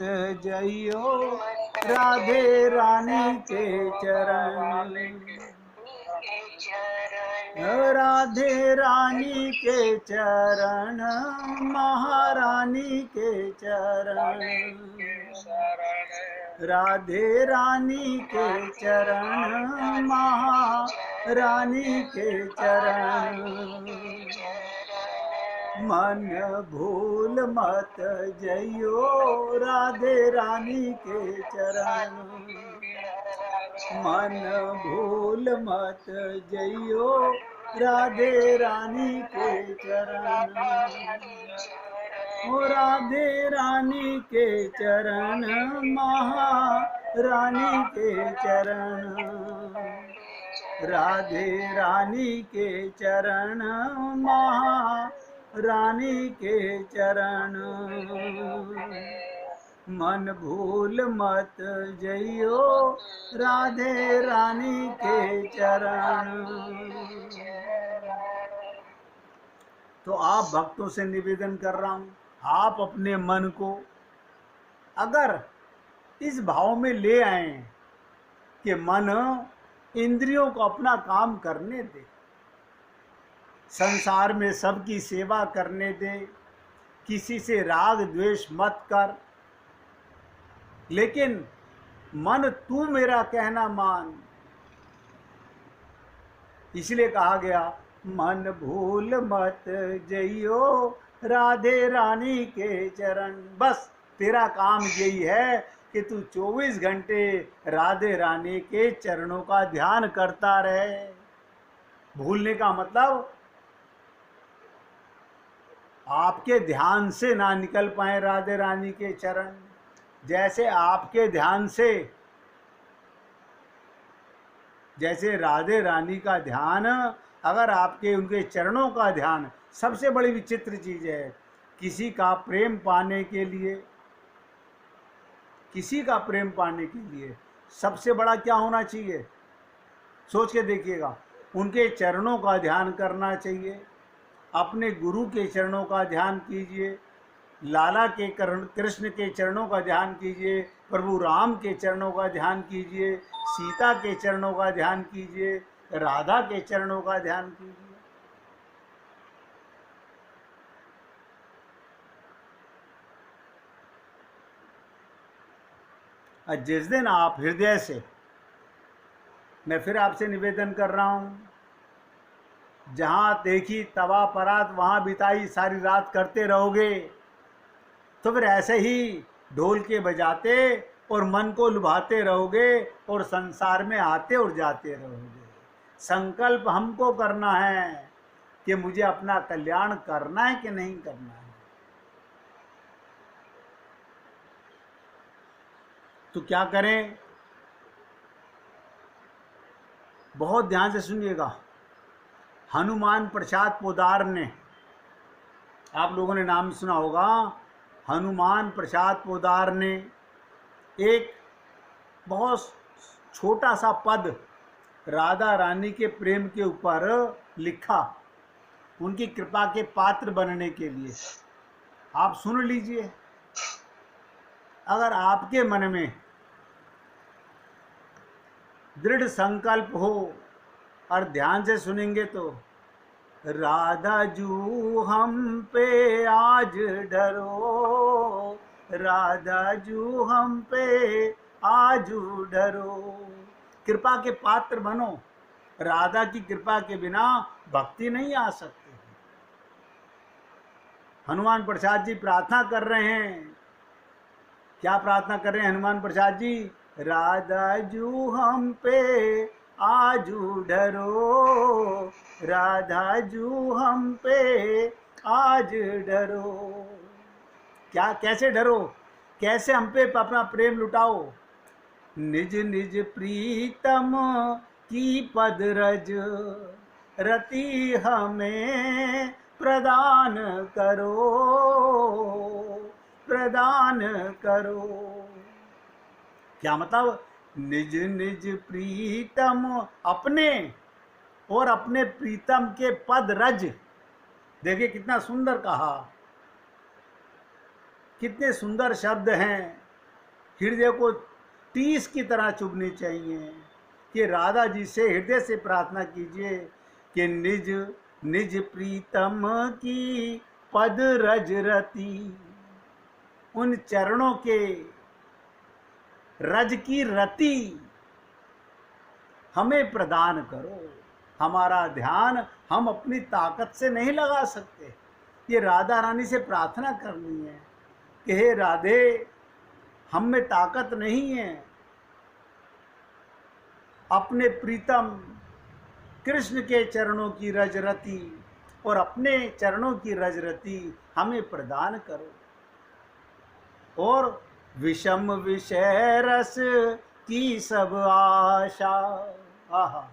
जइयो राधे रानी के चरण, राधे रानी के चरण, महारानी के चरण, राधे रानी के चरण, महारानी के चरण। मन भूल मत जइयो राधे रानी के चरण, मन भूल मत जइयो राधे रानी के चरण, ओ राधे रानी के चरण, महारानी के चरण, राधे रानी के चरण, महारानी के चरण। मन भूल मत जइयो राधे रानी के चरण। तो आप भक्तों से निवेदन कर रहा हूं, आप अपने मन को अगर इस भाव में ले आए कि मन इंद्रियों को अपना काम करने दे, संसार में सबकी सेवा करने दे, किसी से राग द्वेष मत कर, लेकिन मन तू मेरा कहना मान। इसलिए कहा गया मन भूल मत जइयो राधे रानी के चरण। बस तेरा काम यही है कि तू 24 घंटे राधे रानी के चरणों का ध्यान करता रहे। भूलने का मतलब आपके ध्यान से ना निकल पाए राधे रानी के चरण। जैसे आपके ध्यान से, जैसे राधे रानी का ध्यान, अगर आपके उनके चरणों का ध्यान, सबसे बड़ी विचित्र चीज है, किसी का प्रेम पाने के लिए, किसी का प्रेम पाने के लिए सबसे बड़ा क्या होना चाहिए? सोच के देखिएगा। उनके चरणों का ध्यान करना चाहिए। अपने गुरु के चरणों का ध्यान कीजिए, लाला के कृष्ण के चरणों का ध्यान कीजिए, प्रभु राम के चरणों का ध्यान कीजिए, सीता के चरणों का ध्यान कीजिए, राधा के चरणों का ध्यान कीजिए। और जिस दिन आप हृदय से, मैं फिर आपसे निवेदन कर रहा हूं, जहां देखी तवा परात वहां बिताई सारी रात करते रहोगे, तो फिर ऐसे ही ढोल के बजाते और मन को लुभाते रहोगे और संसार में आते और जाते रहोगे। संकल्प हमको करना है कि मुझे अपना कल्याण करना है कि नहीं करना है। तो क्या करें? बहुत ध्यान से सुनिएगा। हनुमान प्रसाद पोदार ने, आप लोगों ने नाम सुना होगा, हनुमान प्रसाद पोदार ने एक बहुत छोटा सा पद राधा रानी के प्रेम के ऊपर लिखा, उनकी कृपा के पात्र बनने के लिए। आप सुन लीजिए। अगर आपके मन में दृढ़ संकल्प हो और ध्यान से सुनेंगे तो, राधा जू हम पे आज डरो, राधा जू हम पे आज डरो। कृपा के पात्र बनो। राधा की कृपा के बिना भक्ति नहीं आ सकती। हनुमान प्रसाद जी प्रार्थना कर रहे हैं। क्या प्रार्थना कर रहे हैं हनुमान प्रसाद जी? राधा जू हम पे आजू डरो, राधा जू हम पे आज डरो। क्या, कैसे डरो? कैसे हम पे अपना प्रेम लुटाओ? निज निज प्रीतम की पद रज रति हमें प्रदान करो, प्रदान करो। क्या मतलब? निज निज प्रीतम, अपने और अपने प्रीतम के पद रज। देखिए कितना सुंदर कहा, कितने सुंदर शब्द हैं। हृदय को टीस की तरह चुभनी चाहिए कि राधा जी से हृदय से प्रार्थना कीजिए कि निज निज प्रीतम की पद रज रति, उन चरणों के रज की रति हमें प्रदान करो। हमारा ध्यान हम अपनी ताकत से नहीं लगा सकते, ये राधा रानी से प्रार्थना करनी है कि हे राधे, हम में ताकत नहीं है, अपने प्रीतम कृष्ण के चरणों की रजरती और अपने चरणों की रजरती हमें प्रदान करो। और विषम विषय रस की सब आशा, आहा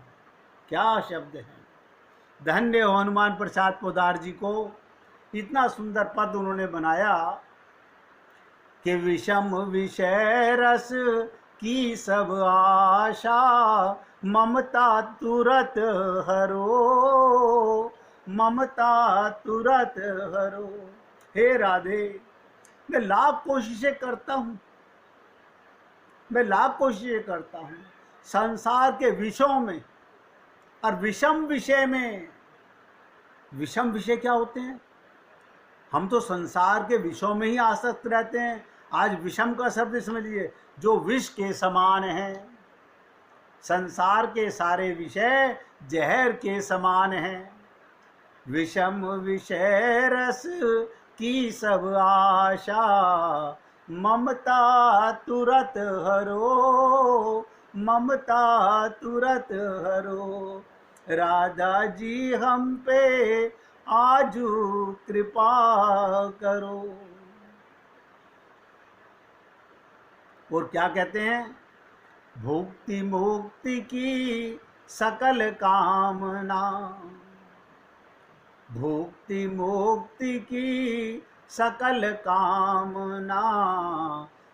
क्या शब्द है। धन्य हो हनुमान प्रसाद पोदार जी को, इतना सुंदर पद उन्होंने बनाया कि विषम विषय रस की सब आशा ममता तुरत हरो, ममता तुरत हरो। हे राधे, मैं लाख कोशिशें करता हूँ, मैं लाख कोशिशें करता हूँ संसार के विषयों में और विषम विषय में। विषम विषय क्या होते हैं? हम तो संसार के विषयों में ही आसक्त रहते हैं। आज विषम का शब्द समझिए, जो विष के समान है। संसार के सारे विषय जहर के समान हैं। विषम विषय रस की सब आशा ममता तुरत हरो, ममता तुरत हरो। राधा जी हम पे आजू कृपा करो। और क्या कहते हैं? भुक्ति मुक्ति की सकल कामना, भुक्ति मुक्ति की सकल कामना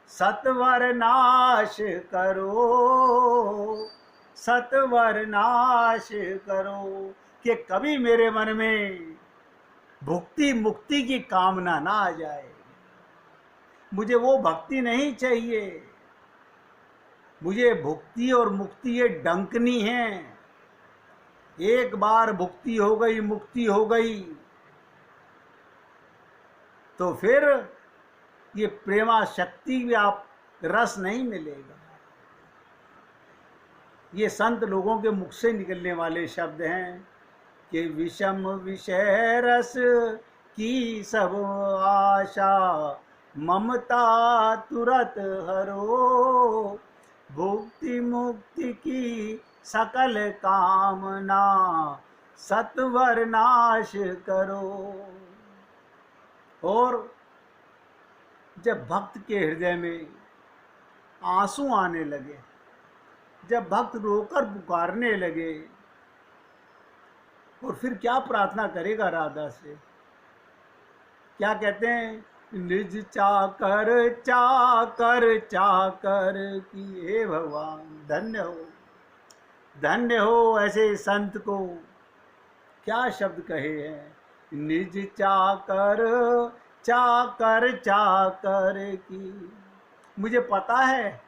सत्वर नाश करो, सत्वर नाश करो। कि कभी मेरे मन में भुक्ति मुक्ति की कामना ना आ जाए। मुझे वो भक्ति नहीं चाहिए। मुझे भुक्ति और मुक्ति ये डंकनी है। एक बार भुक्ति हो गई, मुक्ति हो गई, तो फिर ये प्रेमा शक्ति भी आप रस नहीं मिलेगा। ये संत लोगों के मुख से निकलने वाले शब्द हैं कि विषम विषय रस की सब आशा ममता तुरत हरो, भुक्ति मुक्ति की सकल कामना सत्वर नाश करो। और जब भक्त के हृदय में आंसू आने लगे, जब भक्त रोकर पुकारने लगे, और फिर क्या प्रार्थना करेगा राधा से? क्या कहते हैं? निज चाकर चाकर चाकर की, हे भगवान धन्य हो, धन्य हो ऐसे संत को। क्या शब्द कहे हैं? निज चाकर चाकर चाकर की। मुझे पता है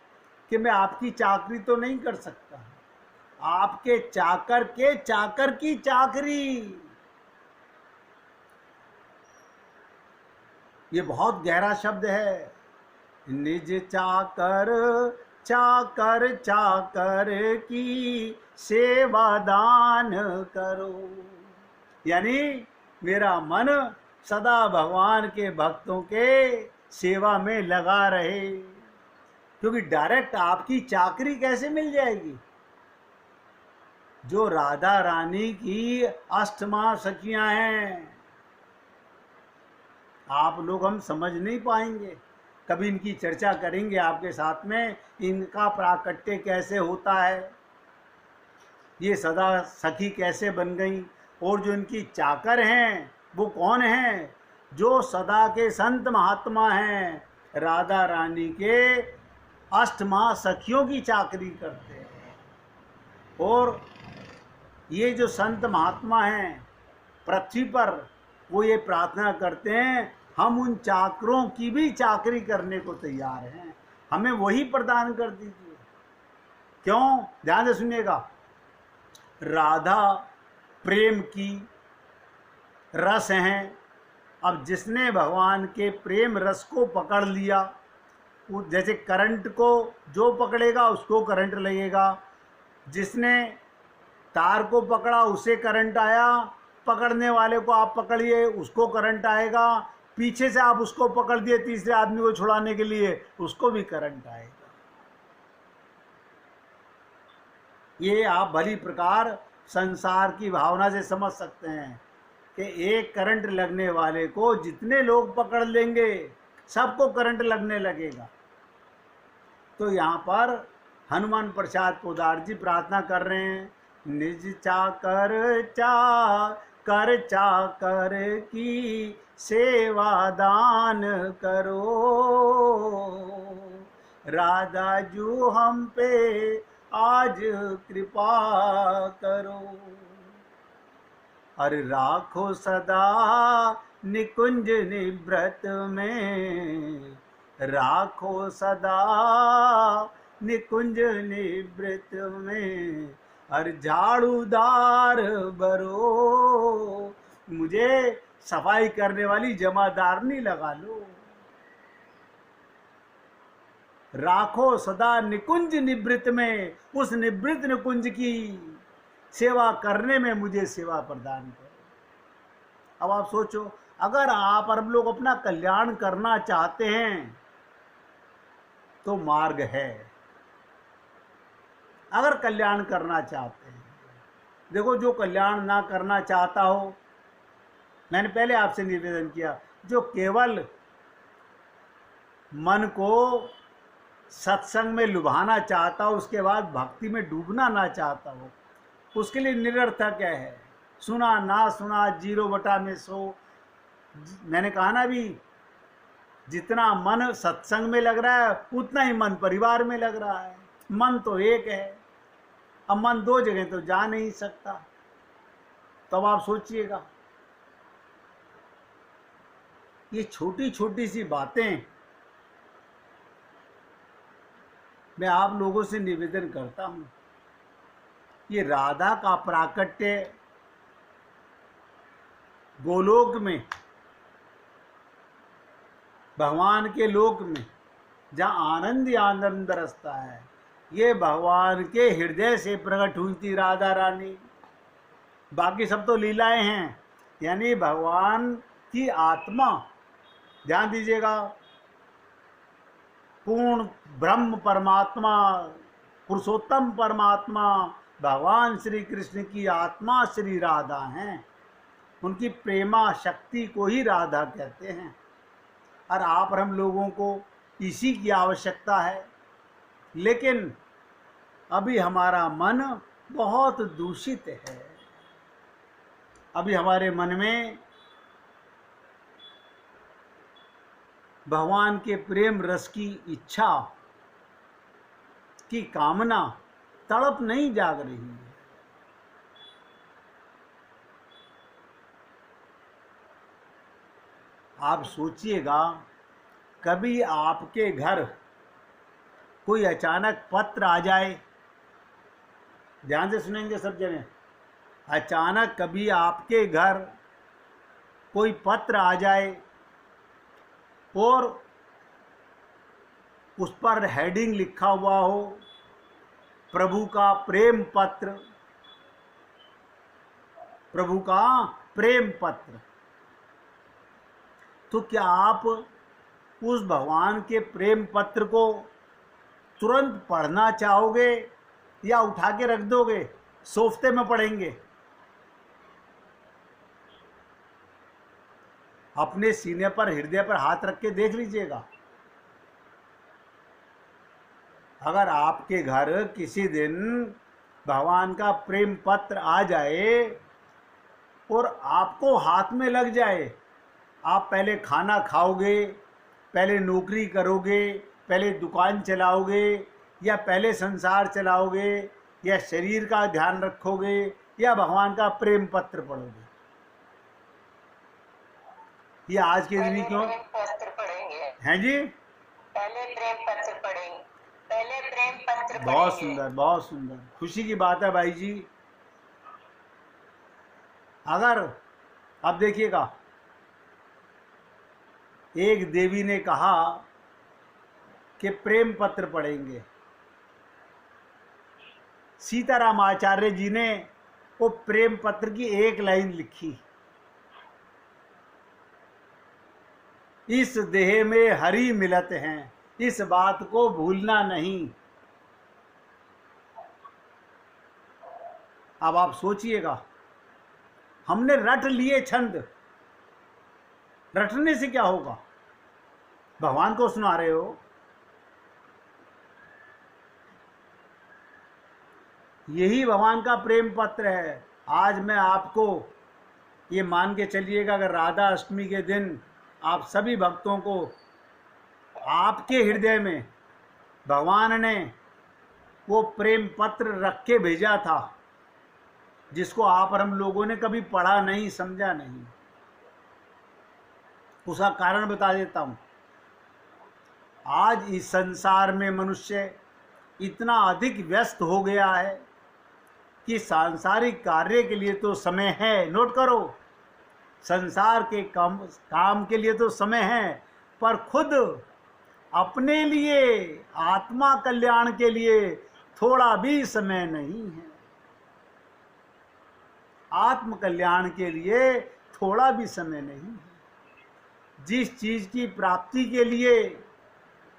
कि मैं आपकी चाकरी तो नहीं कर सकता, आपके चाकर के चाकर की चाकरी। ये बहुत गहरा शब्द है। निज चाकर चाकर चाकर की सेवा दान करो। यानी मेरा मन सदा भगवान के भक्तों के सेवा में लगा रहे, क्योंकि डायरेक्ट आपकी चाकरी कैसे मिल जाएगी? जो राधा रानी की अष्टमा सखियां हैं, आप लोग हम समझ नहीं पाएंगे। कभी इनकी चर्चा करेंगे आपके साथ में, इनका प्राकट्य कैसे होता है, ये सदा सखी कैसे बन गई, और जो इनकी चाकर हैं वो कौन हैं? जो सदा के संत महात्मा हैं, राधा रानी के अष्टमा सखियों की चाकरी करते हैं। और ये जो संत महात्मा हैं पृथ्वी पर, वो ये प्रार्थना करते हैं हम उन चाकरों की भी चाकरी करने को तैयार हैं। हमें वही प्रदान कर दीजिए। क्यों? ध्यान से सुनिएगा, राधा प्रेम की रस हैं। अब जिसने भगवान के प्रेम रस को पकड़ लिया, जैसे करंट को जो पकड़ेगा उसको करंट लगेगा, जिसने तार को पकड़ा उसे करंट आया, पकड़ने वाले को आप पकड़िए उसको करंट आएगा, पीछे से आप उसको पकड़ दिए तीसरे आदमी को छुड़ाने के लिए उसको भी करंट आएगा। ये आप भली प्रकार संसार की भावना से समझ सकते हैं कि एक करंट लगने वाले को जितने लोग पकड़ लेंगे सबको करंट लगने लगेगा। तो यहाँ पर हनुमान प्रसाद पोदार जी प्रार्थना कर रहे हैं, निज चाकर चाकर की सेवा दान करो, राधा जू हम पे आज कृपा करो। अरे राखो सदा निकुंज निवृत में, राखो सदा निकुंज निवृत में, अरे झाड़ूदार बरो, मुझे सफाई करने वाली जमादारनी लगा लो। राखो सदा निकुंज निवृत में, उस निवृत निकुंज की सेवा करने में मुझे सेवा प्रदान करो। अब आप सोचो, अगर आप और हम लोग अपना कल्याण करना चाहते हैं तो मार्ग है। अगर कल्याण करना चाहते हैं, देखो जो कल्याण ना करना चाहता हो, मैंने पहले आपसे निवेदन किया, जो केवल मन को सत्संग में लुभाना चाहता हो उसके बाद भक्ति में डूबना ना चाहता हो, उसके लिए निरर्थक है। सुना ना सुना 0/100। मैंने कहा ना भी, जितना मन सत्संग में लग रहा है उतना ही मन परिवार में लग रहा है। मन तो एक है, अब मन दो जगह तो जा नहीं सकता। तब आप सोचिएगा, ये छोटी छोटी सी बातें मैं आप लोगों से निवेदन करता हूं। ये राधा का प्राकट्य गोलोक में, भगवान के लोक में जहाँ आनंद ही आनंद रसता है, ये भगवान के हृदय से प्रकट हुई थी राधा रानी। बाकी सब तो लीलाएं हैं, यानी भगवान की आत्मा, ध्यान दीजिएगा, पूर्ण ब्रह्म परमात्मा, पुरुषोत्तम परमात्मा भगवान श्री कृष्ण की आत्मा श्री राधा हैं। उनकी प्रेमा शक्ति को ही राधा कहते हैं। और आप और हम लोगों को इसी की आवश्यकता है। लेकिन अभी हमारा मन बहुत दूषित है। अभी हमारे मन में भगवान के प्रेम रस की इच्छा की कामना, तड़प नहीं जाग रही है। आप सोचिएगा, कभी आपके घर कोई अचानक पत्र आ जाए, ध्यान से सुनेंगे सब जने, अचानक कभी आपके घर कोई पत्र आ जाए और उस पर हेडिंग लिखा हुआ हो, प्रभु का प्रेम पत्र, प्रभु का प्रेम पत्र, तो क्या आप उस भगवान के प्रेम पत्र को तुरंत पढ़ना चाहोगे या उठा के रख दोगे, सोफ्ते में पढ़ेंगे? अपने सीने पर, हृदय पर हाथ रख के देख लीजिएगा। अगर आपके घर किसी दिन भगवान का प्रेम पत्र आ जाए और आपको हाथ में लग जाए, आप पहले खाना खाओगे, पहले नौकरी करोगे, पहले दुकान चलाओगे, या पहले संसार चलाओगे, या शरीर का ध्यान रखोगे, या भगवान का प्रेम पत्र पढ़ोगे? ये आज के दिन क्यों पत्र पढ़ेंगे हैं जी? पहले प्रेम पत्र पढ़ेंगे, पहले प्रेम पत्र बहुत पढ़ेंगे। सुंदर, बहुत सुंदर, खुशी की बात है भाई जी। अगर अब देखिएगा, एक देवी ने कहा कि प्रेम पत्र पढ़ेंगे, सीताराम आचार्य जी ने वो प्रेम पत्र की एक लाइन लिखी, इस देह में हरि मिलत हैं, इस बात को भूलना नहीं। अब आप सोचिएगा, हमने रट लिए छंद, रटने से क्या होगा? भगवान को सुना रहे हो। यही भगवान का प्रेम पत्र है। आज मैं आपको ये मान के चलिएगा, अगर राधा अष्टमी के दिन आप सभी भक्तों को आपके हृदय में भगवान ने वो प्रेम पत्र रख के भेजा था, जिसको आप और हम लोगों ने कभी पढ़ा नहीं, समझा नहीं, उसका कारण बता देता हूं। आज इस संसार में मनुष्य इतना अधिक व्यस्त हो गया है कि सांसारिक कार्य के लिए तो समय है, नोट करो, संसार के काम के लिए तो समय है, पर खुद अपने लिए, आत्मा कल्याण के लिए थोड़ा भी समय नहीं है। आत्म कल्याण के लिए थोड़ा भी समय नहीं है। जिस चीज की प्राप्ति के लिए,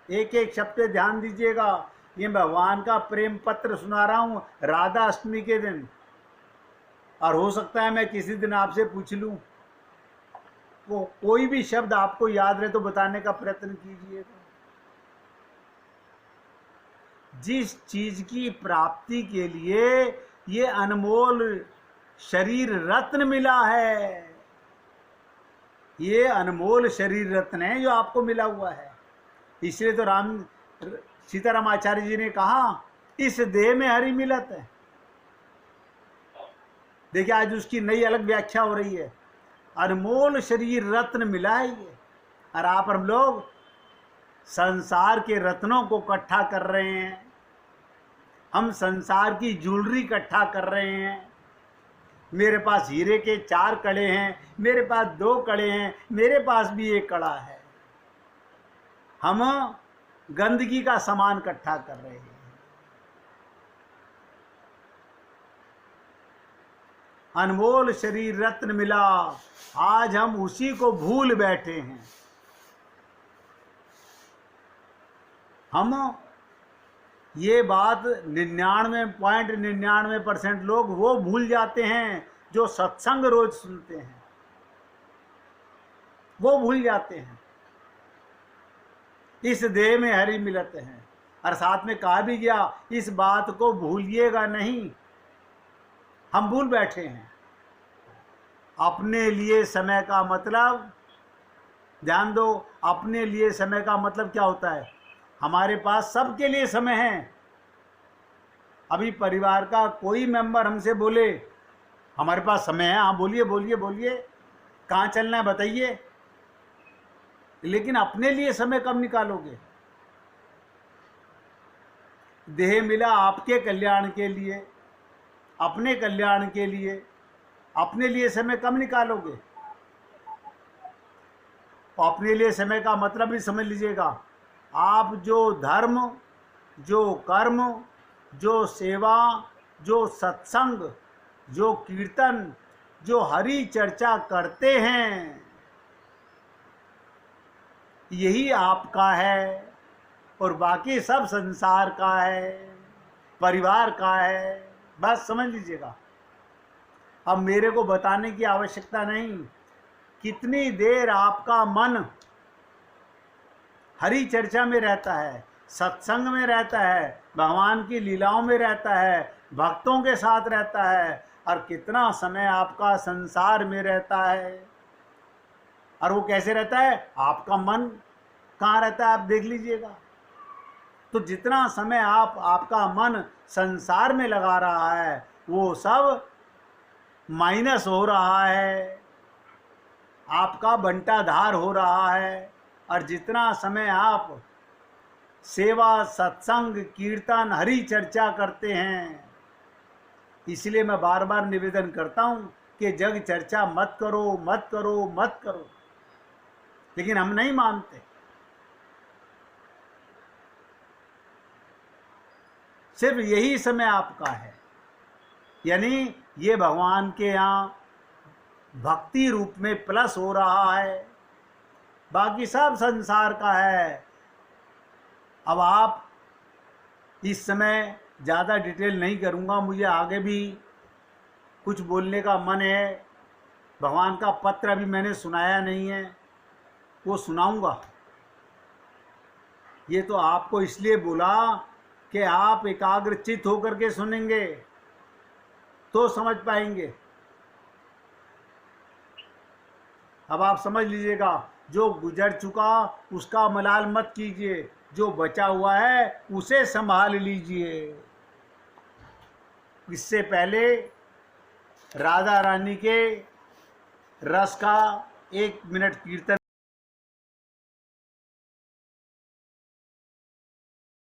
एक एक शब्द ध्यान दीजिएगा, ये भगवान का प्रेम पत्र सुना रहा हूं राधा अष्टमी के दिन, और हो सकता है मैं किसी दिन आपसे पूछ लूं, वो कोई भी शब्द आपको याद रहे तो बताने का प्रयत्न कीजिएगा। जिस चीज की प्राप्ति के लिए ये अनमोल शरीर रत्न मिला है, ये अनमोल शरीर रत्न है जो आपको मिला हुआ है। इसलिए तो सीताराम आचार्य जी ने कहा, इस देह में हरि मिलत है। देखिए आज उसकी नई अलग व्याख्या हो रही है, अनमोल शरीर रत्न मिला है ये, और आप हम लोग संसार के रत्नों को इकट्ठा कर रहे हैं। हम संसार की ज्वेलरी इकट्ठा कर रहे हैं। मेरे पास हीरे के 4 कड़े हैं, मेरे पास 2 कड़े हैं, मेरे पास भी 1 कड़ा है। हम गंदगी का सामान इकट्ठा कर रहे हैं। अनमोल शरीर रत्न मिला, आज हम उसी को भूल बैठे हैं। हम ये बात 99.99% लोग वो भूल जाते हैं जो सत्संग रोज सुनते हैं, वो भूल जाते हैं। इस देह में हरि मिलत है, और साथ में कहा भी गया, इस बात को भूलिएगा नहीं। हम भूल बैठे हैं। अपने लिए समय का मतलब, ध्यान दो, अपने लिए समय का मतलब क्या होता है? हमारे पास सबके लिए समय है। अभी परिवार का कोई मेंबर हमसे बोले हमारे पास समय है, हाँ बोलिए बोलिए बोलिए, कहाँ चलना है बताइए, लेकिन अपने लिए समय कब निकालोगे? देह मिला आपके कल्याण के लिए, अपने कल्याण के लिए, अपने लिए समय कब निकालोगे? अपने लिए समय का मतलब भी समझ लीजिएगा। आप जो धर्म, जो कर्म, जो सेवा, जो सत्संग, जो कीर्तन, जो हरि चर्चा करते हैं, यही आपका है, और बाकी सब संसार का है, परिवार का है। बस समझ लीजिएगा। अब मेरे को बताने की आवश्यकता नहीं, कितनी देर आपका मन हरि चर्चा में रहता है, सत्संग में रहता है, भगवान की लीलाओं में रहता है, भक्तों के साथ रहता है, और कितना समय आपका संसार में रहता है। और वो कैसे रहता है? आपका मन कहाँ रहता है आप देख लीजिएगा। तो जितना समय आपका मन संसार में लगा रहा है, वो सब माइनस हो रहा है, आपका बंटाधार हो रहा है। और जितना समय आप सेवा, सत्संग, कीर्तन, हरि चर्चा करते हैं। इसलिए मैं बार बार निवेदन करता हूं कि जग चर्चा मत करो, मत करो, मत करो, लेकिन हम नहीं मानते। सिर्फ यही समय आपका है, यानी ये भगवान के यहाँ भक्ति रूप में प्लस हो रहा है, बाकी सब संसार का है। अब आप इस समय ज़्यादा डिटेल नहीं करूँगा, मुझे आगे भी कुछ बोलने का मन है। भगवान का पत्र अभी मैंने सुनाया नहीं है, वो सुनाऊंगा। ये तो आपको इसलिए बोला कि आप एकाग्रचित होकर के सुनेंगे तो समझ पाएंगे। अब आप समझ लीजिएगा, जो गुजर चुका उसका मलाल मत कीजिए, जो बचा हुआ है उसे संभाल लीजिए। इससे पहले राधा रानी के रस का 1 मिनट कीर्तन